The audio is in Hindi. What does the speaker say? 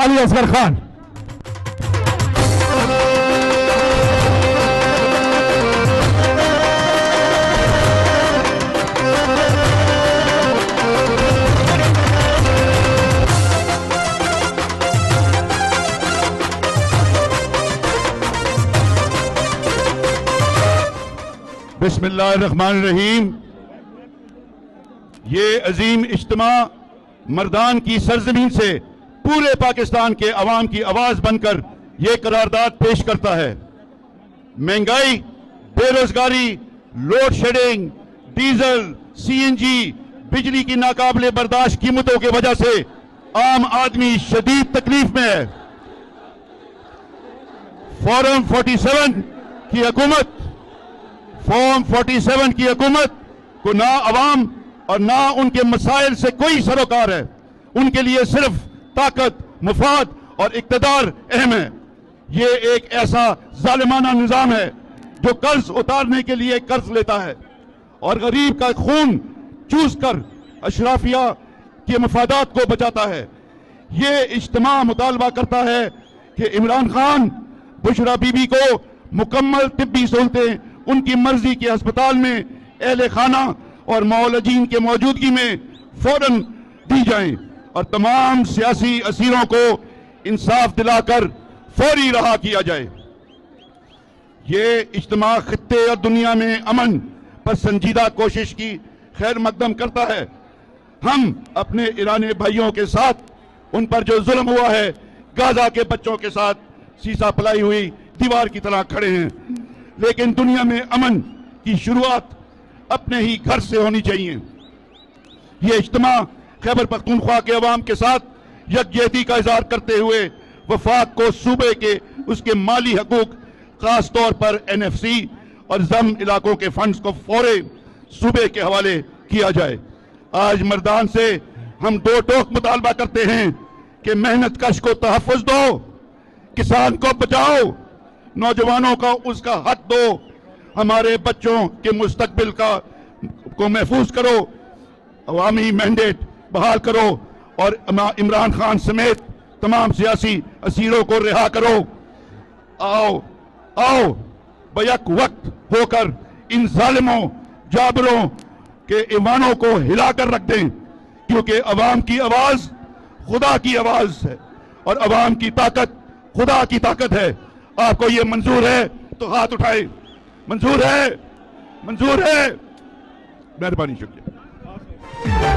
अली असगर खान। बिस्मिल्लाहिर्रहमानिर्रहीम। ये अजीम इज्तिमा मर्दान की सरजमीन से पूरे पाकिस्तान के अवाम की आवाज बनकर यह करारदाद पेश करता है। महंगाई, बेरोजगारी, लोड शेडिंग, डीजल, सीएनजी, बिजली की नाकाबिले बर्दाश्त कीमतों की वजह से आम आदमी शदीद तकलीफ में है। फॉर्म 47 की हुकूमत को ना अवाम और ना उनके मसाइल से कोई सरोकार है। उनके लिए सिर्फ ताकत, मुफाद और इक्तदार अहम है। ये एक ऐसा जालिमाना निजाम है जो कर्ज उतारने के लिए कर्ज लेता है और गरीब का खून चूस कर अशराफिया के मफादात को बचाता है। ये इज्तिमा मुतालबा करता है कि इमरान खान बुशरा बीबी को मुकम्मल तिब्बी सहूलतें उनकी मर्जी के अस्पताल में अहले खाना और मौलजीन के मौजूदगी में फौरन दी जाएं और तमाम सियासी असीरों को इंसाफ दिलाकर फौरी रहा किया जाए। ये इज्तिमा खित्ते और दुनिया में अमन पर संजीदा कोशिश की खैर मकदम करता है। हम अपने ईरानी भाइयों के साथ उन पर जो जुल्म हुआ है, गाजा के बच्चों के साथ सीसा पलाई हुई दीवार की तरह खड़े हैं, लेकिन दुनिया में अमन की शुरुआत अपने ही घर से होनी चाहिए। यह इज्तिमा खैबर पख्तूनख्वा के अवाम के साथ यकजहती का इजहार करते हुए वफाक को सूबे के उसके माली हकूक, खास तौर पर एनएफसी और जम इलाकों के फंड्स को फौरे सूबे के हवाले किया जाए। आज मर्दान से हम दो टोक मुतालबा करते हैं कि मेहनत कश को तहफ़्फ़ुज़ दो, किसान को बचाओ, नौजवानों का उसका हक दो, हमारे बच्चों के मुस्तकबिल को महफूज करो, अवामी मैंडेट बहाल करो और इमरान खान समेत तमाम सियासी असीरों को रिहा करो। आओ बैक वक्त होकर इन जालिमों, जाबरों के ईमानों को हिलाकर रख दें, क्योंकि अवाम की आवाज खुदा की आवाज है और अवाम की ताकत खुदा की ताकत है। आपको ये मंजूर है तो हाथ उठाए। मंजूर है, मंजूर है। मेहरबानी, शुक्रिया।